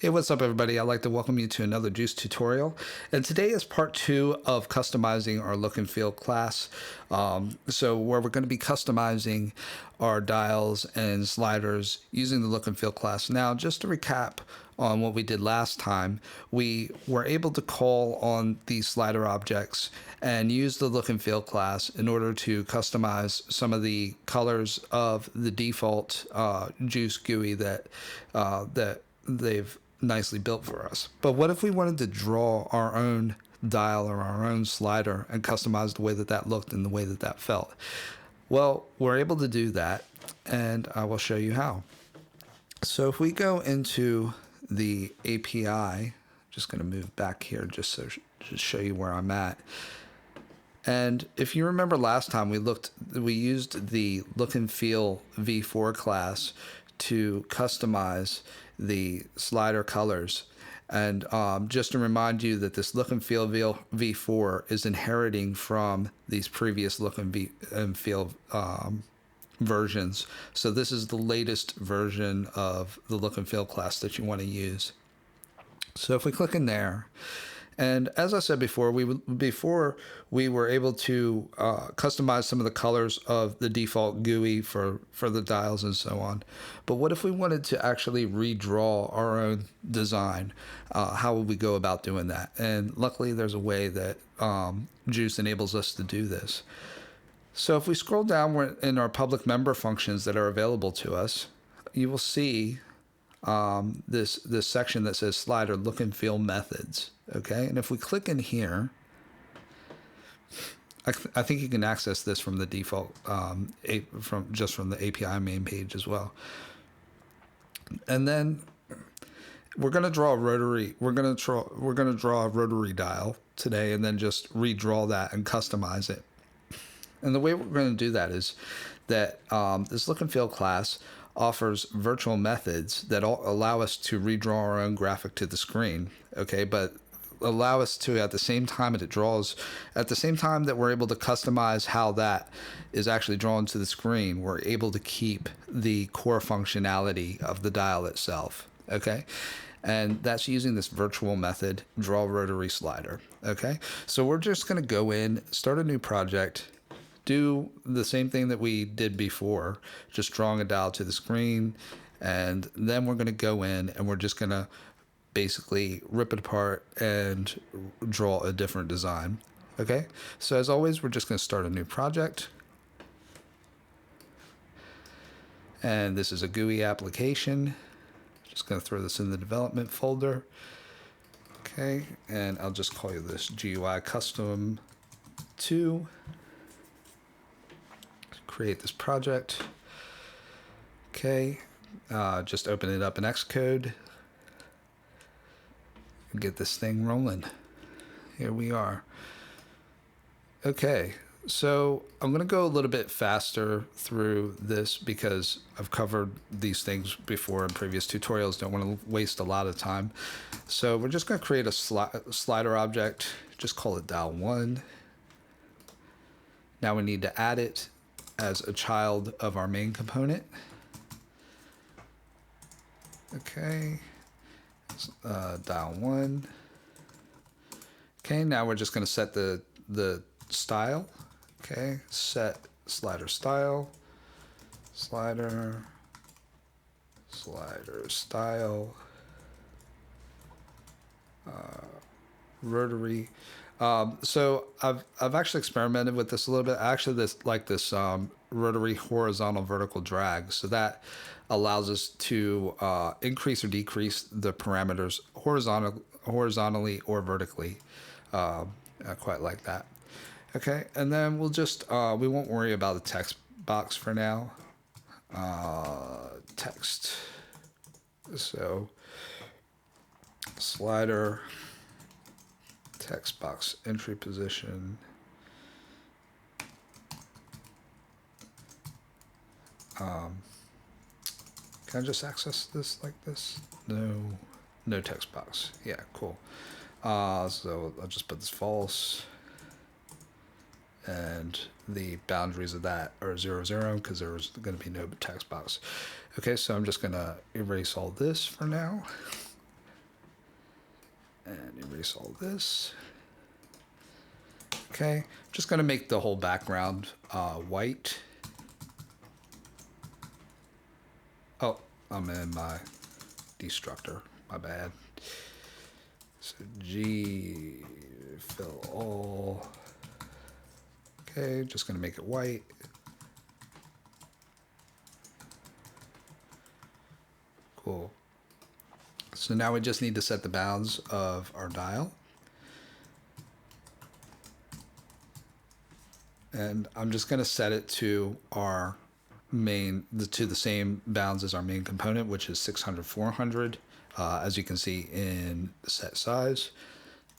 Hey, what's up everybody? I'd like to welcome you to another Juice tutorial. And today is part 2 of customizing our look and feel class. So where we're going to be customizing our dials and sliders using the look and feel class. Now, just to recap on what we did last time, we were able to call on these slider objects and use the look and feel class in order to customize some of the colors of the default Juice GUI that they've nicely built for us. But what if we wanted to draw our own dial or our own slider and customize the way that that looked and the way that that felt? Well, we're able to do that, and I will show you how. So if we go into the API, just going to move back here just to show you where I'm at. And if you remember last time we used the look and feel v4 class to customize the slider colors. And just to remind you that this look and feel v4 is inheriting from these previous look and feel versions. So this is the latest version of the look and feel class that you want to use. So if we click in there, and as I said before, we were able to customize some of the colors of the default GUI for the dials and so on. But what if we wanted to actually redraw our own design? How would we go about doing that? And luckily, there's a way that Juice enables us to do this. So if we scroll down in our public member functions that are available to us, you will see this section that says slider look and feel methods. Okay, and if we click in here, I think you can access this from the default from the API main page as well. And then we're going to draw a rotary. We're going to draw a rotary dial today, and then just redraw that and customize it. And the way we're going to do that is that this look and feel class offers virtual methods that allow us to redraw our own graphic to the screen. Okay, but allow us to, at the same time that it draws, at the same time that we're able to customize how that is actually drawn to the screen, we're able to keep the core functionality of the dial itself. Okay, and that's using this virtual method, draw rotary slider. Okay, so we're just going to go in, start a new project, do the same thing that we did before, just drawing a dial to the screen, and then we're going to go in and we're just going to basically rip it apart and draw a different design. Okay, so as always, we're just going to start a new project, and this is a GUI application. Just going to throw this in the development folder. Okay, and I'll just call you this GUI Custom 2. Create this project. Okay, just open it up in Xcode and get this thing rolling. Here we are. Okay, so I'm going to go a little bit faster through this because I've covered these things before in previous tutorials. Don't want to waste a lot of time. So we're just going to create a slider object. Just call it dial 1. Now we need to add it as a child of our main component. Okay, dial 1. Okay, now we're just going to set the style. Okay, set slider style, slider style, rotary. So I've actually experimented with this a little bit. I actually like this rotary horizontal vertical drag. So that allows us to increase or decrease the parameters horizontally or vertically. I quite like that. Okay, and then we'll just we won't worry about the text box for now. Text. So slider. Text box entry position. Can I just access this like this? No text box. Yeah, cool. So I'll just put this false, and the boundaries of that are 0, 0 because there's going to be no text box. Okay, so I'm just going to erase all this for now. And erase all this. Okay, just going to make the whole background white. Oh, I'm in my destructor, my bad. So G, fill all. Okay, just going to make it white. Cool. So now we just need to set the bounds of our dial. And I'm just going to set it to our main, to the same bounds as our main component, which is 600, 400, as you can see in set size.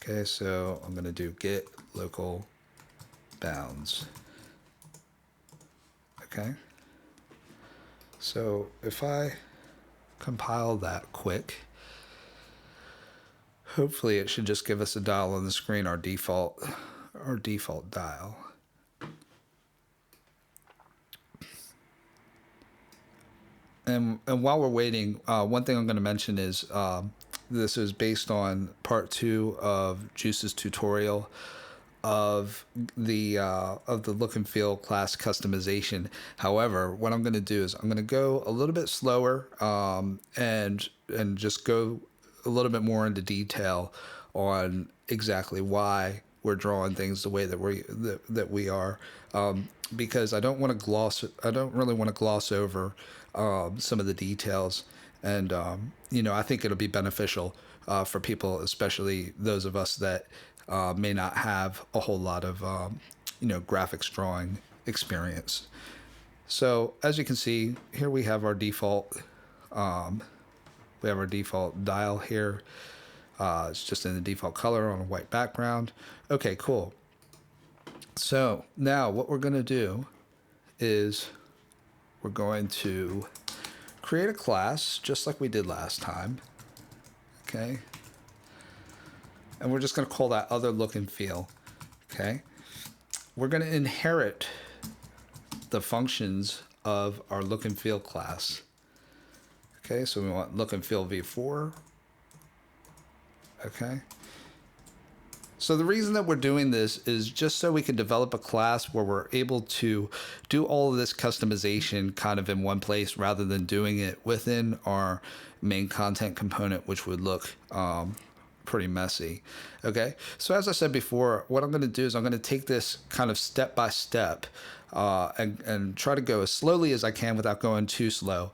Okay, so I'm going to do get local bounds. Okay. So if I compile that quick, hopefully it should just give us a dial on the screen, our default dial. And while we're waiting, one thing I'm going to mention is this is based on part 2 of Juce's tutorial of the look and feel class customization. However, what I'm going to do is I'm going to go a little bit slower and just go a little bit more into detail on exactly why we're drawing things the way that we are, because I don't really want to gloss over some of the details, and I think it'll be beneficial for people, especially those of us that may not have a whole lot of graphics drawing experience. So as you can see here, we have our default dial here. It's just in the default color on a white background. Okay, cool. So now what we're going to do is we're going to create a class just like we did last time. Okay. And we're just going to call that other look and feel. Okay. We're going to inherit the functions of our look and feel class. Okay. So we want look and feel v4. Okay. So the reason that we're doing this is just so we can develop a class where we're able to do all of this customization kind of in one place rather than doing it within our main content component, which would look pretty messy. Okay. So as I said before, what I'm going to do is I'm going to take this kind of step by step and try to go as slowly as I can without going too slow.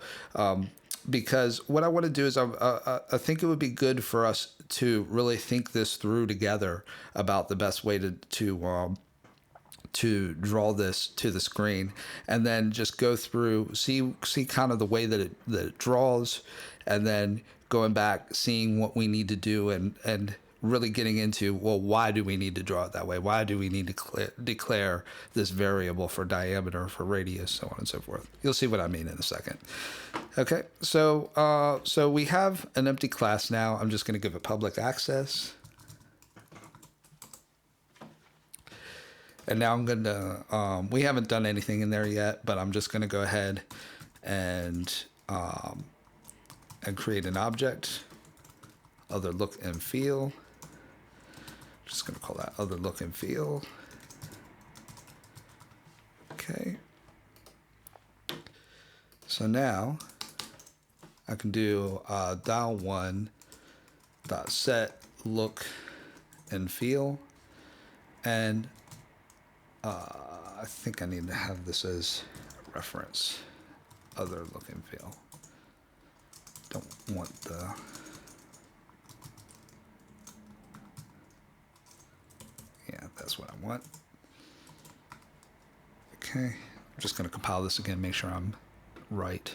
Because what I want to do is I think it would be good for us to really think this through together about the best way to draw this to the screen, and then just go through, see kind of the way that it draws, and then going back, seeing what we need to do, and really getting into, well, why do we need to draw it that way? Why do we need to declare this variable for diameter, for radius, so on and so forth? You'll see what I mean in a second. Okay, so we have an empty class now. I'm just going to give it public access. And now I'm going to, we haven't done anything in there yet, but I'm just going to go ahead and create an object, other look and feel. Just going to call that other look and feel. Okay. So now I can do dial one dot set look and feel, and I think I need to have this as a reference, other look and feel. Don't want the that's what I want. Okay, I'm just going to compile this again, make sure I'm right.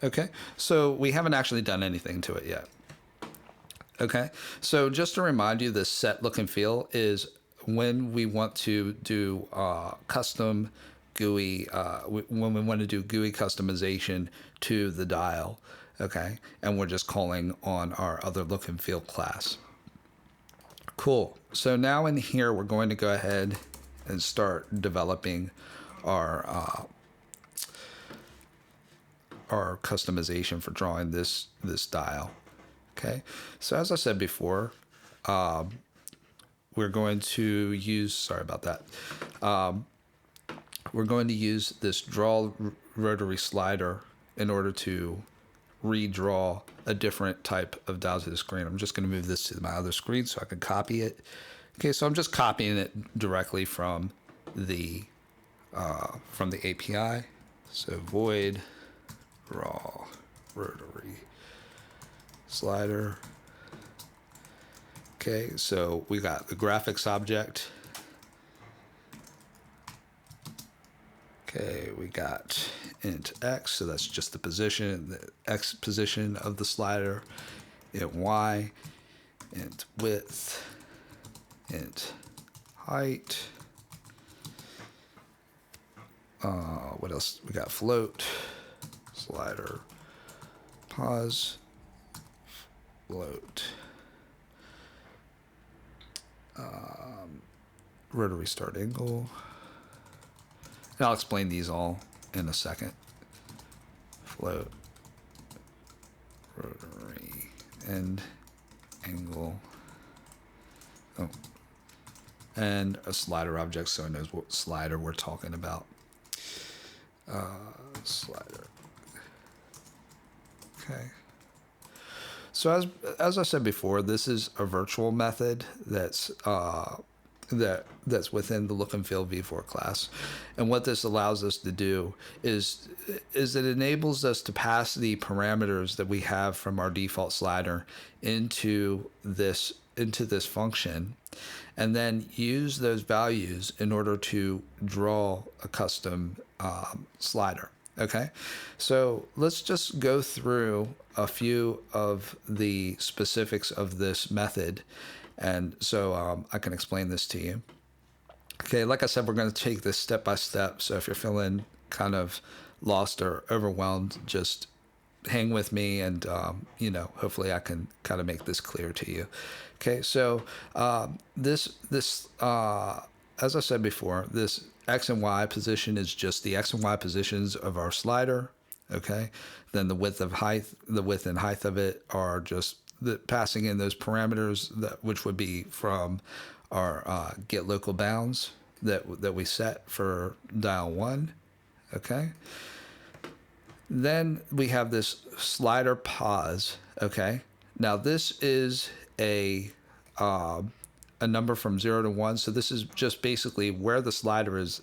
Okay, so we haven't actually done anything to it yet. Okay, so just to remind you, this set look and feel is when we want to do custom GUI, when we want to do GUI customization to the dial. Okay, and we're just calling on our other look and feel class. Cool. So now in here, we're going to go ahead and start developing our customization for drawing this dial. Okay, so as I said before, we're going to use, sorry about that, we're going to use this Drawl rotary slider in order to redraw a different type of dial to the screen. I'm just going to move this to my other screen so I can copy it. Okay, so I'm just copying it directly from the API. So void raw rotary slider. Okay, so we got the graphics object. Okay, we got int x, so that's just the position, the x position of the slider. Int y, int width, int height. What else? We got float, slider, pause, float, rotary start angle. And I'll explain these all in a second. Float, rotary, end, angle. Oh, and a slider object so it knows what slider we're talking about. Slider. Okay. So as I said before, this is a virtual method that's that's within the look and feel v4 class, and what this allows us to do is it enables us to pass the parameters that we have from our default slider into this function, and then use those values in order to draw a custom slider. Okay, so let's just go through a few of the specifics of this method, and so I can explain this to you. Okay, like I said, we're going to take this step by step, so if you're feeling kind of lost or overwhelmed, just hang with me, and hopefully I can kind of make this clear to you. Okay, so as I said before, this X and Y position is just the X and Y positions of our slider. Okay, then the width and height of it are just passing in those parameters which would be from our get local bounds that we set for dial 1. Okay, then we have this slider pause. Okay, now this is a number from 0 to 1, so this is just basically where the slider is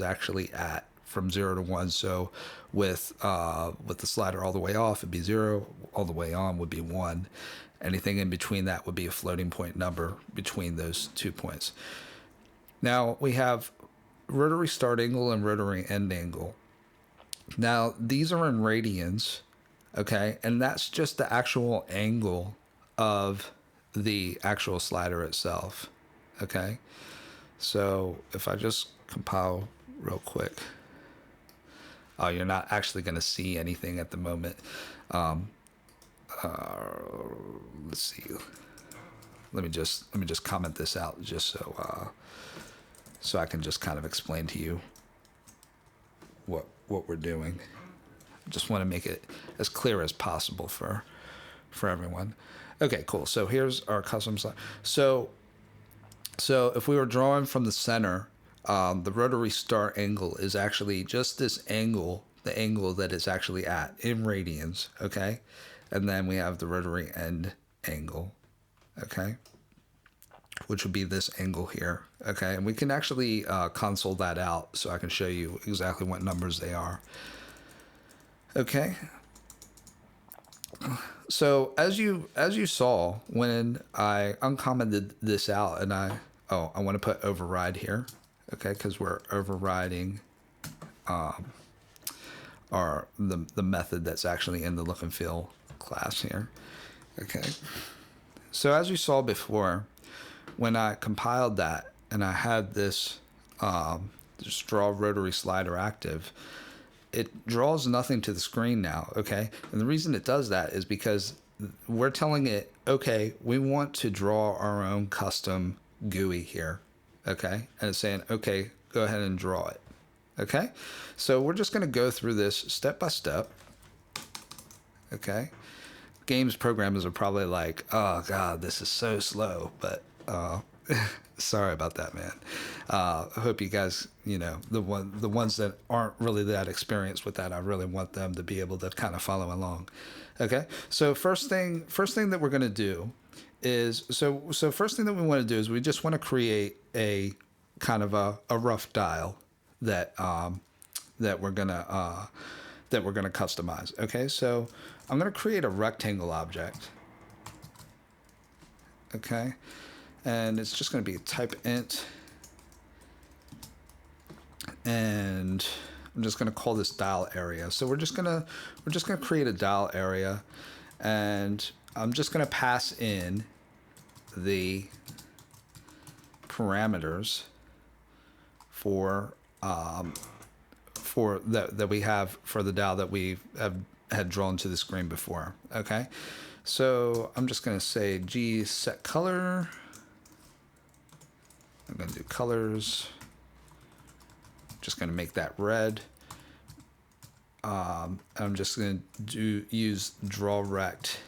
actually at from 0 to 1. So with the slider all the way off, it'd be 0, all the way on would be 1. Anything in between that would be a floating point number between those 2 points. Now we have rotary start angle and rotary end angle. Now these are in radians, okay, and that's just the actual angle of the actual slider itself. Okay, so if I just compile real quick, you're not actually going to see anything at the moment. Let's see. Let me just comment this out just so I can just kind of explain to you what we're doing. I just want to make it as clear as possible for everyone. Okay, cool. So here's our custom slide. So if we were drawing from the center, the rotary start angle is actually just this angle, the angle that it's actually at in radians, okay? And then we have the rotary end angle, okay? Which would be this angle here, okay? And we can actually console that out so I can show you exactly what numbers they are. Okay. So as you saw when I uncommented this out, and I want to put override here, okay, because we're overriding the method that's actually in the look and feel class here. Okay. So as you saw before, when I compiled that and I had this draw rotary slider active, it draws nothing to the screen now, okay? And the reason it does that is because we're telling it, okay, we want to draw our own custom GUI here, okay? And it's saying, okay, go ahead and draw it, okay? So we're just going to go through this step by step, okay? games programmers are probably like, oh God, this is so slow, but sorry about that, man. I hope you guys, the ones that aren't really that experienced with that, I really want them to be able to kind of follow along. Okay, so first thing that we're going to do is first thing that we want to do is we just want to create a kind of a rough dial that that we're gonna customize. Okay, so I'm gonna create a rectangle object. Okay, and it's just gonna be type int, and I'm just gonna call this dial area. So we're just gonna create a dial area, and I'm just gonna pass in the parameters for that we have for the dial that we had drawn to the screen before. Okay, so I'm just going to say G set color. I'm going to do colors. Just going to make that red. I'm just going to use draw rect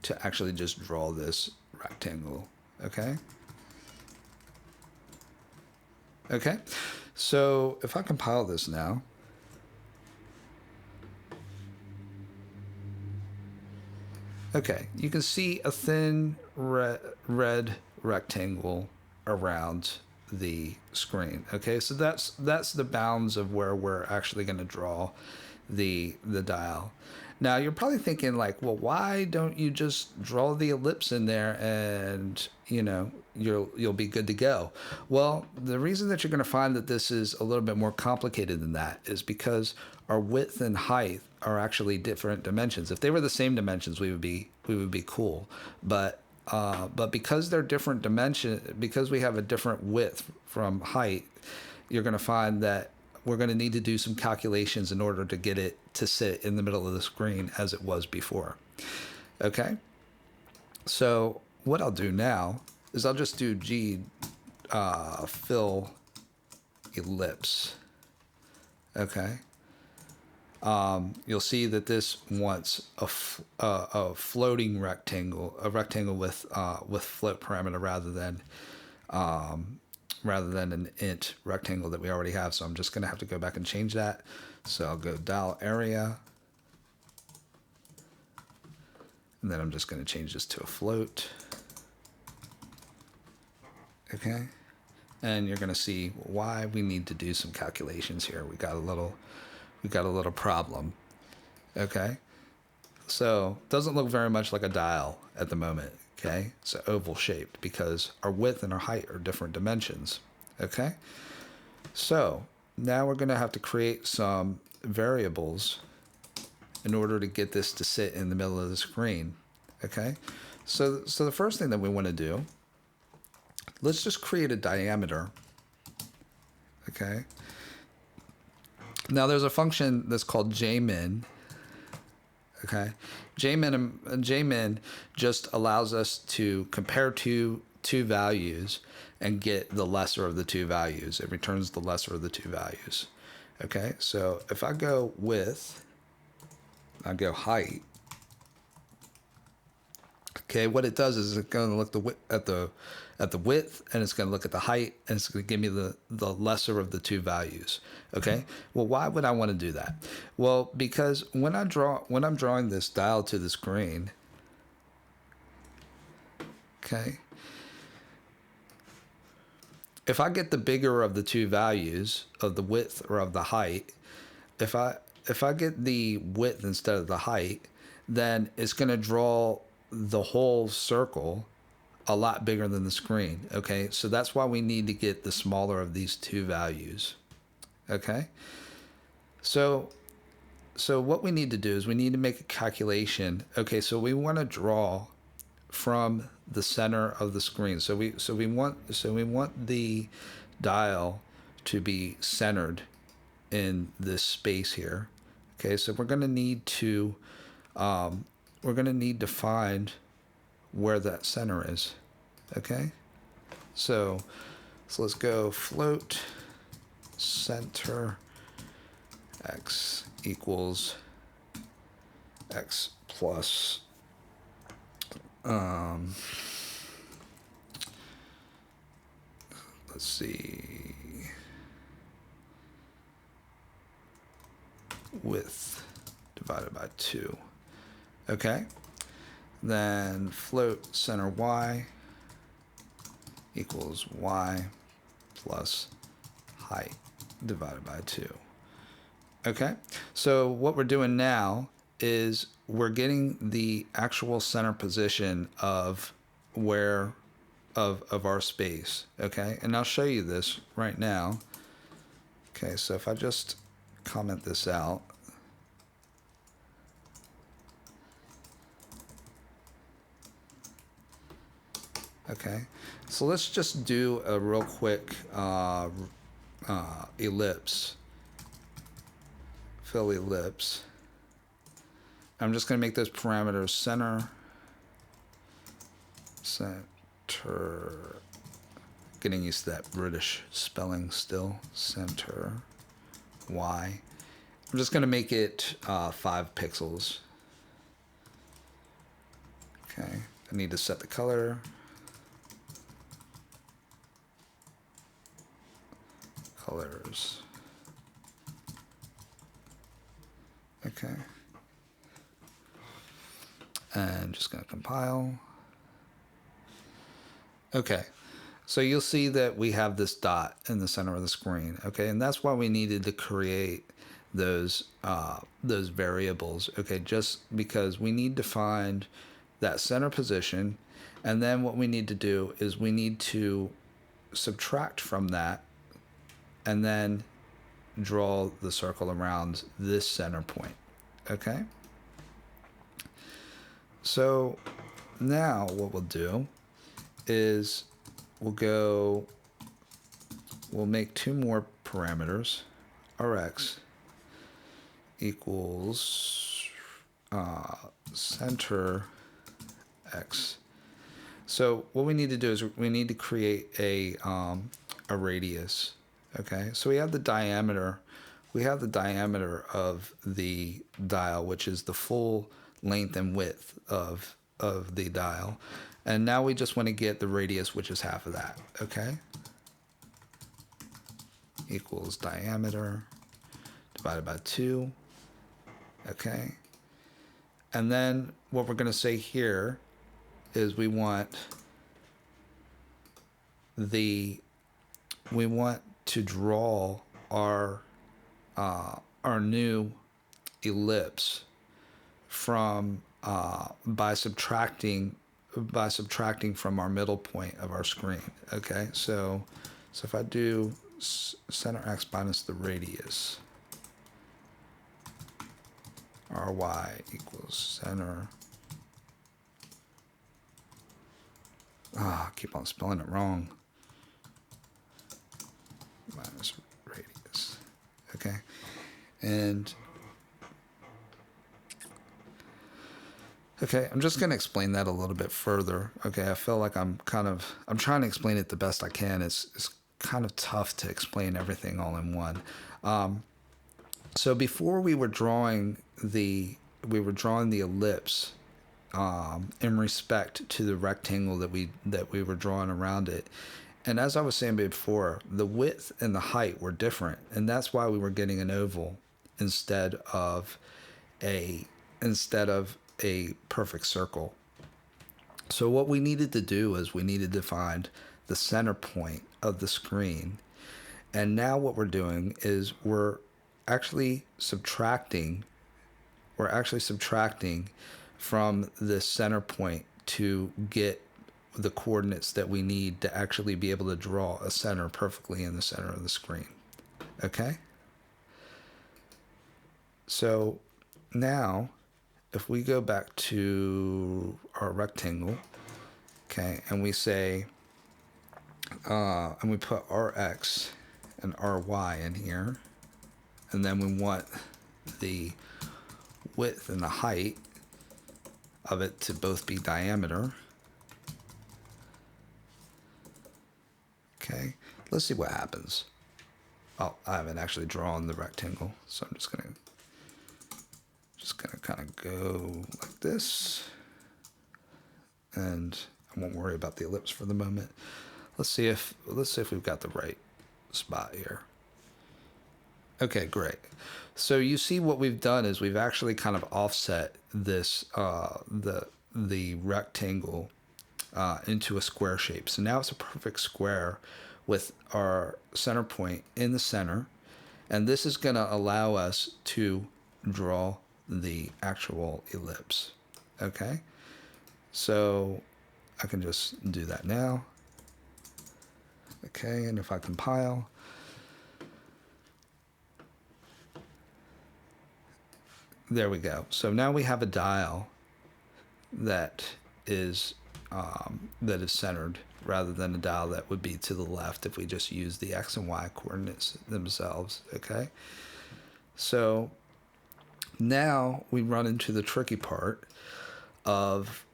to actually just draw this rectangle. Okay. Okay, so if I compile this now, okay, you can see a thin red rectangle around the screen. Okay, so that's the bounds of where we're actually going to draw the dial. Now you're probably thinking like, well, why don't you just draw the ellipse in there and you'll be good to go? Well, the reason that you're going to find that this is a little bit more complicated than that is because our width and height are actually different dimensions. If they were the same dimensions, we would be cool. But because they're different dimensions, because we have a different width from height, you're going to find that we're going to need to do some calculations in order to get it to sit in the middle of the screen as it was before. Okay, so what I'll do now is I'll just do G fill ellipse. Okay, you'll see that this wants a floating rectangle, a rectangle with float parameter rather than an int rectangle that we already have. So I'm just going to have to go back and change that. So I'll go dial area, and then I'm just going to change this to a float. Okay, and you're going to see why we need to do some calculations here. We got a little problem. Okay, so it doesn't look very much like a dial at the moment. Okay, it's oval shaped because our width and our height are different dimensions. Okay, so now we're going to have to create some variables in order to get this to sit in the middle of the screen. Okay, so the first thing that we want to do, let's just create a diameter. Okay, now there's a function that's called jmin. Okay, jmin just allows us to compare two values and get the lesser of the two values. It returns the lesser of the two values. Okay, so if I go width, I go height. Okay, what it does is it's going to look at the width, and it's going to look at the height, and it's going to give me the lesser of the two values. Okay, well, why would I want to do that? Well, because when I'm drawing this dial to the screen, okay, if I get the bigger of the two values of the width or of the height, if I get the width instead of the height, then it's going to draw the whole circle a lot bigger than the screen. Okay, so that's why we need to get the smaller of these two values. Okay, so what we need to do is we need to make a calculation. Okay, so we want to draw from the center of the screen. So we want the dial to be centered in this space here. Okay, so we're going to need to find where that center is. Okay, so let's go float center x equals x plus Let's see, width divided by 2. Okay, then float center y equals y plus height divided by 2. Okay, so what we're doing now is we're getting the actual center position of where of our space. Okay, and I'll show you this right now. Okay, so if I just comment this out, okay, so let's just do a real quick ellipse, fill ellipse. I'm just going to make those parameters center, getting used to that British spelling still, center, Y. I'm just going to make it 5 pixels. Okay, I need to set the color. Colors. Okay. And just going to compile. Okay, so you'll see that we have this dot in the center of the screen. Okay, and that's why we needed to create those variables. Okay, just because we need to find that center position, and then what we need to do is we need to subtract from that, and then draw the circle around this center point. Okay. So now what we'll do is we'll make 2 more parameters. Rx equals center x. So what we need to do is we need to create a radius. Okay, so we have the diameter. We have the diameter of the dial, which is the full length and width of the dial. And now we just want to get the radius, which is half of that. Okay, equals diameter divided by 2. Okay, and then what we're going to say here is we want to draw our new ellipse from by subtracting from our middle point of our screen. Okay, so if I do center x minus the radius, ry equals center. I keep on spelling it wrong. Minus radius. Okay, and okay, I'm just going to explain that a little bit further. Okay, I feel like I'm trying to explain it the best I can. It's kind of tough to explain everything all in one. So before we were drawing the ellipse in respect to the rectangle that we were drawing around it. And as I was saying before, the width and the height were different, and that's why we were getting an oval instead of a perfect circle. So what we needed to do is we needed to find the center point of the screen. And now what we're doing is we're actually subtracting from the center point to get the coordinates that we need to actually be able to draw a center perfectly in the center of the screen. Okay? So now if we go back to our rectangle, okay, and we say, and we put Rx and Ry in here, and then we want the width and the height of it to both be diameter. Okay, let's see what happens. Oh, I haven't actually drawn the rectangle, so I'm just gonna kind of go like this. and I won't worry about the ellipse for the moment. Let's see if we've got the right spot here. Okay, great. So you see what we've done is we've actually kind of offset this the rectangle into a square shape. So now it's a perfect square with our center point in the center, and this is going to allow us to draw the actual ellipse. Okay, so I can just do that now. Okay, and if I compile, there we go. So now we have a dial that is centered rather than a dial that would be to the left if we just use the X and Y coordinates themselves. Okay, so now we run into the tricky part of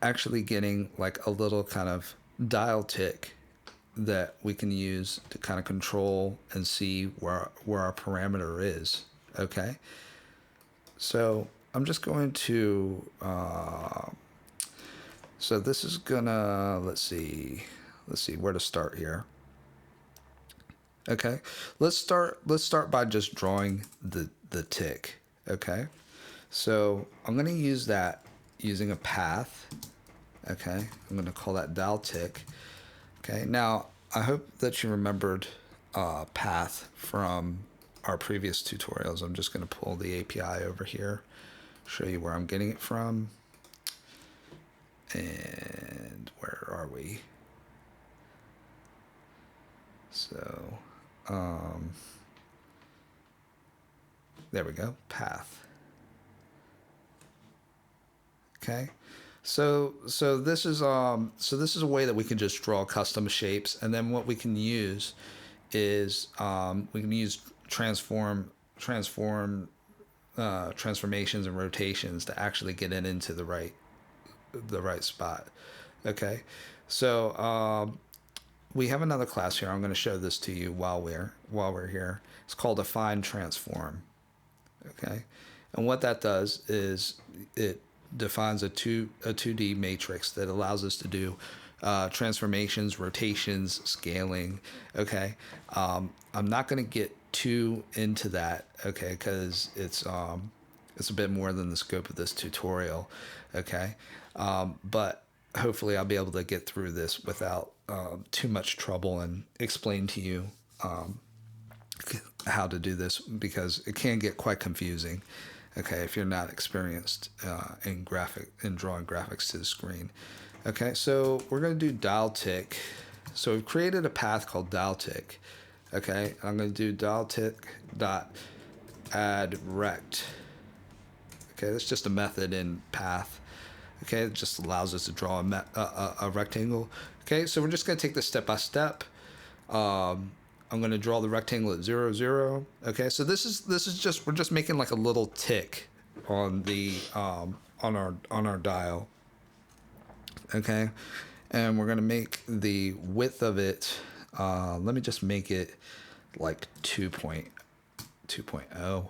actually getting like a little kind of dial tick that we can use to kind of control and see where our parameter is. Okay, so I'm just going to so this is gonna, let's see where to start here. Okay, let's start by just drawing the tick. Okay, so I'm gonna use that using a path. Okay, I'm gonna call that dial tick. Okay, now I hope that you remembered path from our previous tutorials. I'm just going to pull the API over here, show you where I'm getting it from. And where are we? So, there we go, path. Okay. So this is a way that we can just draw custom shapes, and then what we can use is we can use transformations and rotations to actually get it into the right spot. Okay, so we have another class here. I'm going to show this to you while we're here. It's called Affine Transform. Okay, and what that does is it defines a 2D matrix that allows us to do transformations, rotations, scaling. Okay, I'm not going to get too into that, okay, because it's a bit more than the scope of this tutorial. Okay, but hopefully I'll be able to get through this without too much trouble and explain to you how to do this, because it can get quite confusing. Okay, if you're not experienced in drawing graphics to the screen. Okay, so we're going to do dial tick. So we've created a path called dial tick. Okay, I'm going to do dial tick dot add rect. Okay, that's just a method in path. Okay, it just allows us to draw a rectangle. Okay, so we're just going to take this step by step. I'm going to draw the rectangle at 0, 0. Okay, so this is just, we're just making like a little tick on the on our dial. Okay, and we're going to make the width of it. Let me just make it like 2.0,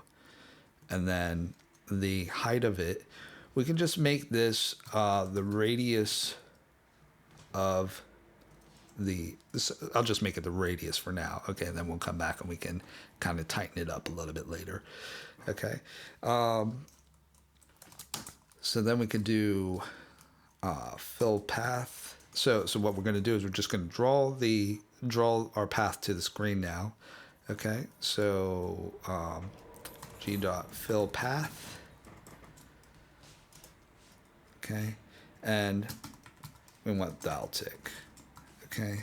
and then the height of it, we can just make this the radius of I'll just make it the radius for now. Okay, and then we'll come back and we can kind of tighten it up a little bit later. Okay, so then we could do fill path. So what we're going to do is we're just going to draw our path to the screen now. Okay, so g dot fill path. Okay, and we want dial tick. Okay,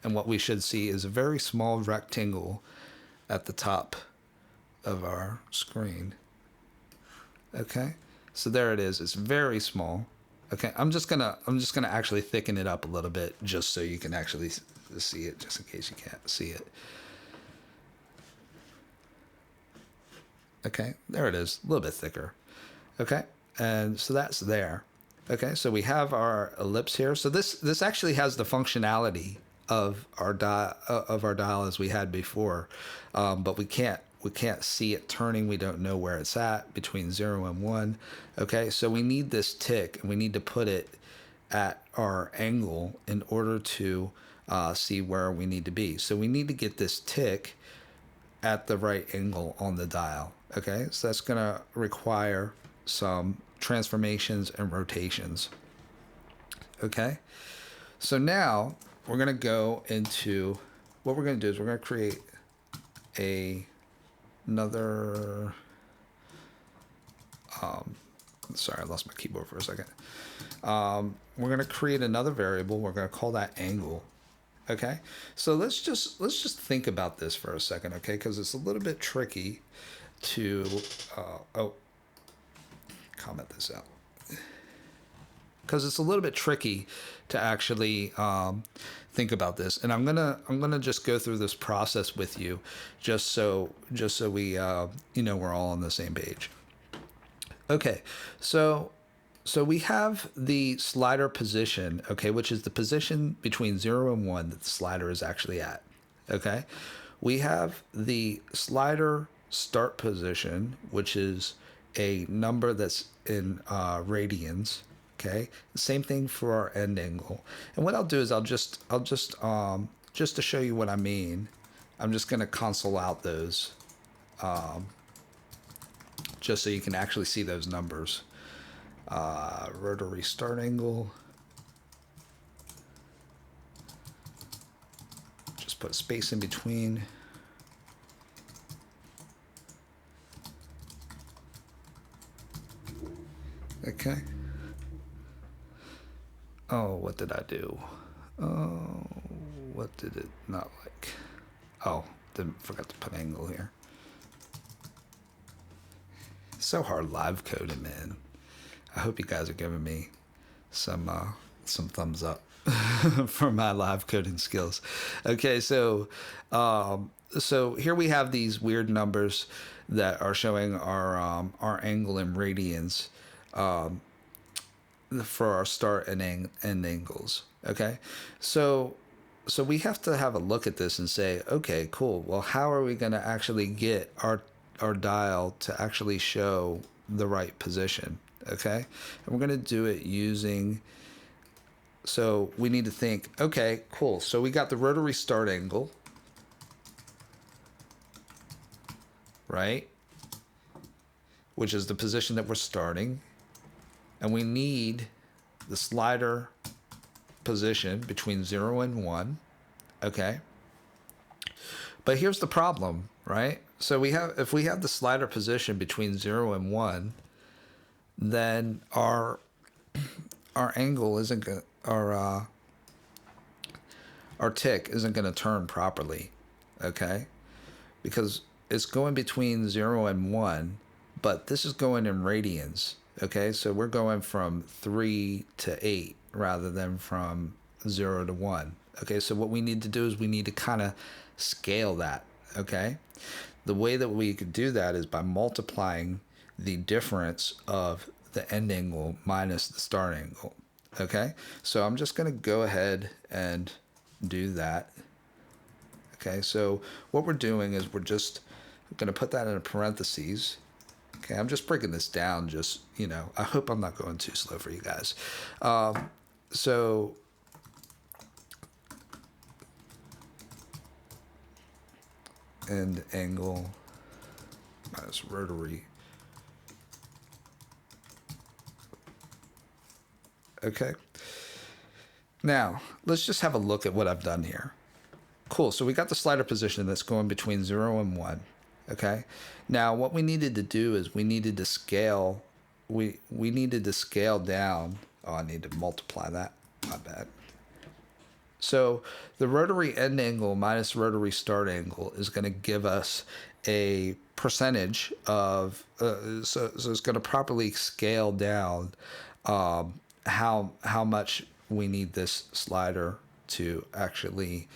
and what we should see is a very small rectangle at the top of our screen. Okay, so there it is. It's very small. Okay, I'm just gonna actually thicken it up a little bit just so you can actually see it, just in case you can't see it. Okay, there it is, a little bit thicker. Okay, and so that's there. Okay, so we have our ellipse here. So this actually has the functionality of our dial as we had before, but we can't see it turning. We don't know where it's at between 0 and 1. Okay, so we need this tick, and we need to put it at our angle in order to see where we need to be. So we need to get this tick at the right angle on the dial. Okay, so that's going to require some transformations and rotations. Okay, so now we're going to go into what we're going to do is we're going to create another. Sorry, I lost my keyboard for a second. We're going to create another variable. We're going to call that angle. Okay, so let's just think about this for a second, okay? Because it's a little bit tricky to comment this out. Because it's a little bit tricky to actually think about this, and I'm gonna just go through this process with you, just so we we're all on the same page. Okay, so we have the slider position, okay, which is the position between 0 and 1 that the slider is actually at, okay? We have the slider start position, which is a number that's in radians, okay? Same thing for our end angle. And what I'll do is I'll just to show you what I mean, I'm just going to console out those just so you can actually see those numbers. Rotary start angle. Just put a space in between. Okay. Oh, what did I do? Oh, what did it not like? Oh, forgot to put angle here. So hard live coding, man. I hope you guys are giving me some thumbs up for my live coding skills. Okay, so here we have these weird numbers that are showing our angle in radians for our start and end angles. Okay, so we have to have a look at this and say, okay, cool. Well, how are we going to actually get our dial to actually show the right position? Okay, and we're going to do it using, so we need to think, okay, cool. So we got the rotary start angle, right? Which is the position that we're starting. And we need the slider position between 0 and 1, okay? But here's the problem, right? So if we have the slider position between 0 and 1, then our angle isn't going our tick isn't going to turn properly, okay? Because it's going between 0 and 1, but this is going in radians, okay? So we're going from 3 to 8 rather than from 0 to 1. Okay, so what we need to do is we need to kind of scale that, okay? The way that we could do that is by multiplying the difference of the end angle minus the start angle. Okay, so I'm just going to go ahead and do that. Okay, so what we're doing is we're just going to put that in a parentheses. Okay, I'm just breaking this down, just, I hope I'm not going too slow for you guys. So end angle minus rotary. Okay. Now, let's just have a look at what I've done here. Cool. So we got the slider position that's going between 0 and 1. Okay. Now, what we needed to do is we needed to scale. We needed to scale down. Oh, I need to multiply that. My bad. So the rotary end angle minus rotary start angle is going to give us a percentage of, so it's going to properly scale down how much we need this slider to actually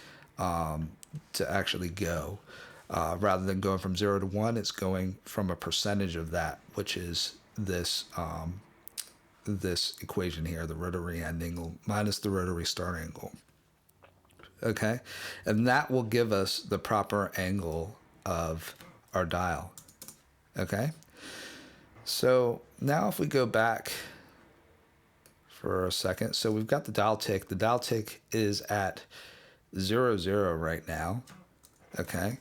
go. Rather than going from 0 to 1, it's going from a percentage of that, which is this this equation here, the rotary end angle minus the rotary start angle. Okay, and that will give us the proper angle of our dial. Okay, so now if we go back for a second. So we've got the dial tick. The dial tick is at 0, 0 right now. Okay.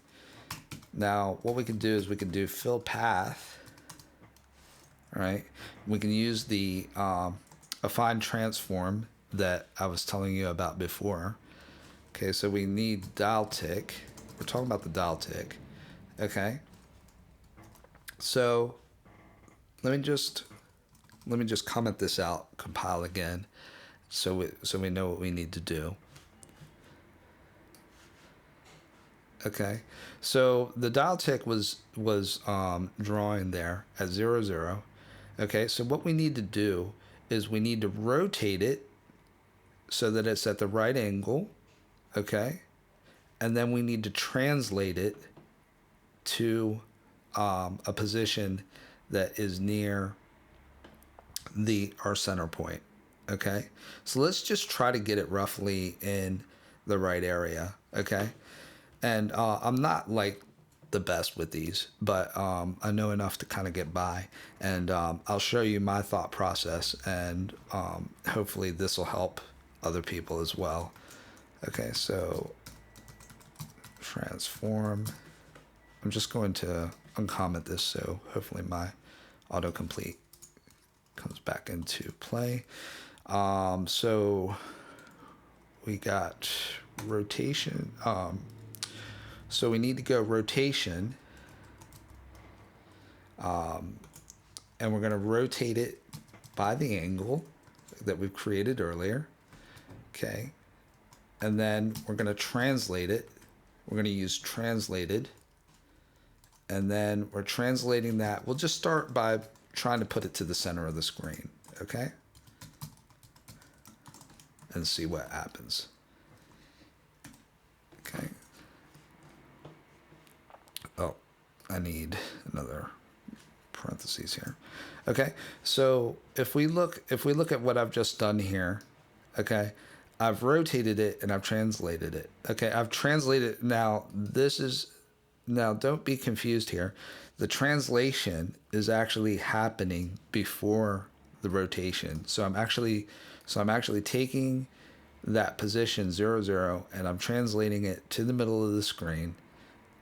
Now what we can do is we can do fill path. All right. We can use the Affine Transform that I was telling you about before. Okay, so we need dial tick. We're talking about the dial tick. Okay. So let me just comment this out, compile again, so we know what we need to do. Okay, so the dial tick was drawing there at 0, 0. Okay, so what we need to do is we need to rotate it so that it's at the right angle. Okay, and then we need to translate it to a position that is near our center point. Okay, so let's just try to get it roughly in the right area. Okay, and I'm not like the best with these, but I know enough to kind of get by, and I'll show you my thought process, and hopefully this will help other people as well. Okay, so transform. I'm just going to uncomment this, so hopefully my autocomplete comes back into play. So we got rotation. So we need to go rotation, and we're going to rotate it by the angle that we've created earlier. Okay, and then we're going to translate it. We're going to use translated, and then we're translating that. We'll just start by trying to put it to the center of the screen. Okay, and see what happens. Okay. Oh, I need another parentheses here. Okay, so if we look at what I've just done here, okay, I've rotated it and I've translated it. Okay, I've translated. Now don't be confused here. The translation is actually happening before the rotation. So I'm actually taking that position 0, 0, and I'm translating it to the middle of the screen,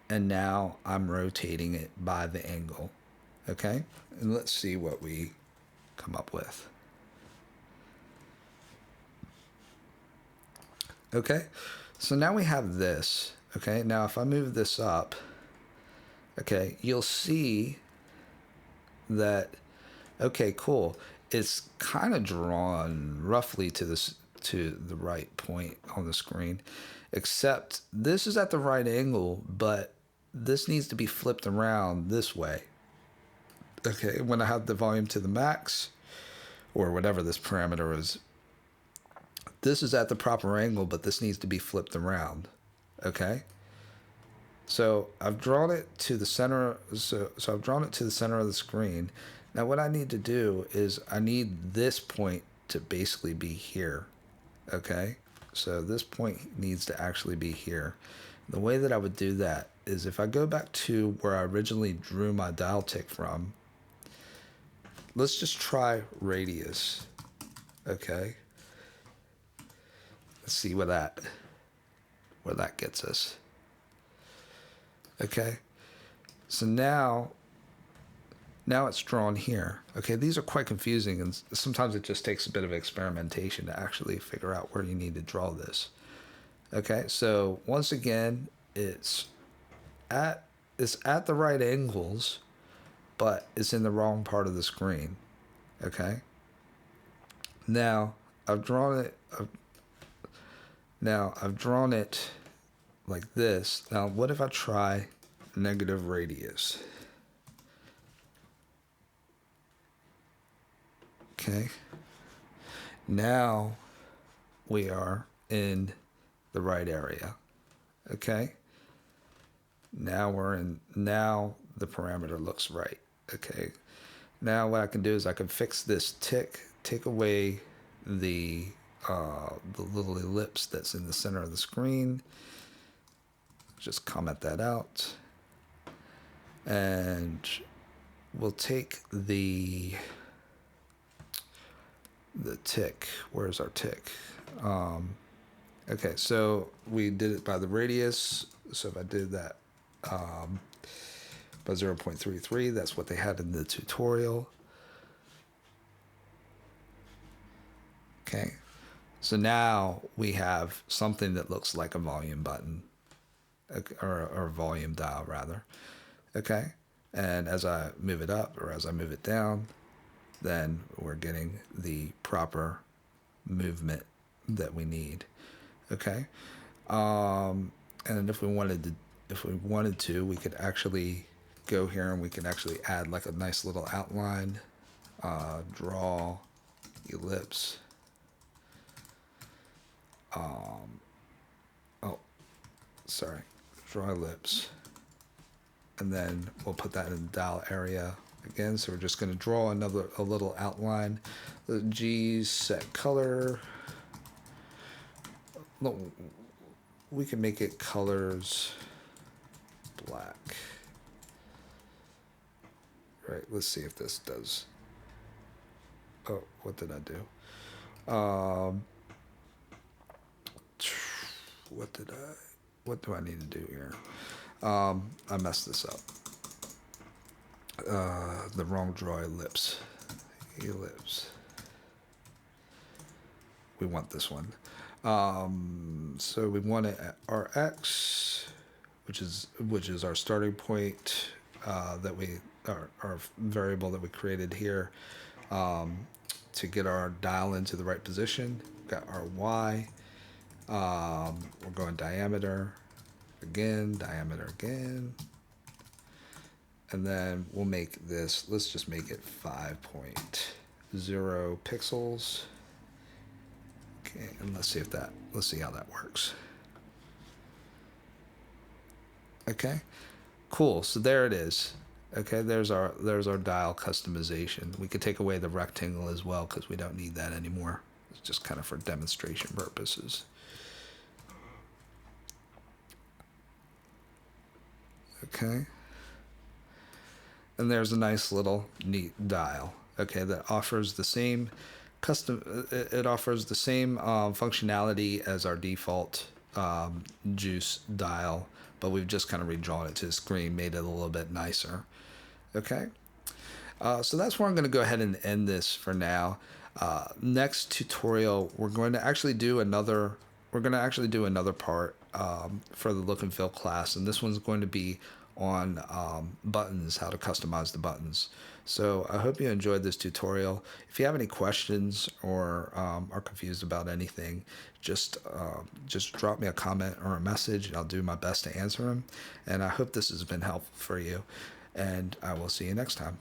and now I'm rotating it by the angle. Okay, and let's see what we come up with. Okay, so now we have this. Okay, now if I move this up, okay, you'll see that, okay, cool. It's kind of drawn roughly to the right point on the screen, except this is at the right angle, but this needs to be flipped around this way. Okay, when I have the volume to the max, or whatever this parameter is, this is at the proper angle, but this needs to be flipped around. Okay, so I've drawn it to the center. So I've drawn it to the center of the screen. Now what I need to do is I need this point to basically be here. Okay, so this point needs to actually be here. The way that I would do that is if I go back to where I originally drew my dial tick from, let's just try radius. Okay, let's see where that gets us. Okay, so now it's drawn here. Okay, these are quite confusing, and sometimes it just takes a bit of experimentation to actually figure out where you need to draw this. Okay, so once again, it's at the right angles, but it's in the wrong part of the screen. Okay, now I've drawn it. I've drawn it like this. Now, what if I try negative radius? Okay. Now we are in the right area. Okay. Now the parameter looks right. Okay. Now what I can do is I can fix this tick, take away the little ellipse that's in the center of the screen. Just comment that out. And we'll take the the tick. Where's our tick? Okay, so we did it by the radius. So if I did that by 0.33, that's what they had in the tutorial. Okay, so now we have something that looks like a volume button, or volume dial rather. Okay, and as I move it up or as I move it down, then we're getting the proper movement that we need. Okay, and if we wanted to, we could actually go here and we can actually add like a nice little outline, draw, ellipse. Sorry, draw ellipse, and then we'll put that in the dial area again. So we're just going to draw a little outline. The G set color. No, we can make it colors black. Right. Let's see if this does. Oh, what did I do? What do I need to do here? I messed this up. The wrong draw ellipse. Ellipse. We want this one. So we want it at Rx, which is our starting point, that we our variable that we created here, to get our dial into the right position. We've got our Y. We're going diameter again, and then we'll make this, let's just make it 5.0 pixels. Okay, and let's see how that works. Okay, cool. So there it is. Okay, there's our dial customization. We could take away the rectangle as well because we don't need that anymore. It's just kind of for demonstration purposes. Okay, and there's a nice little neat dial. Okay, that offers the same functionality as our default Juice dial, but we've just kind of redrawn it to the screen, made it a little bit nicer. Okay, so that's where I'm going to go ahead and end this for now. Next tutorial, we're going to actually do another part for the look and feel class, and this one's going to be on buttons, how to customize the buttons. So I hope you enjoyed this tutorial. If you have any questions or are confused about anything, just drop me a comment or a message, and I'll do my best to answer them. And I hope this has been helpful for you, and I will see you next time.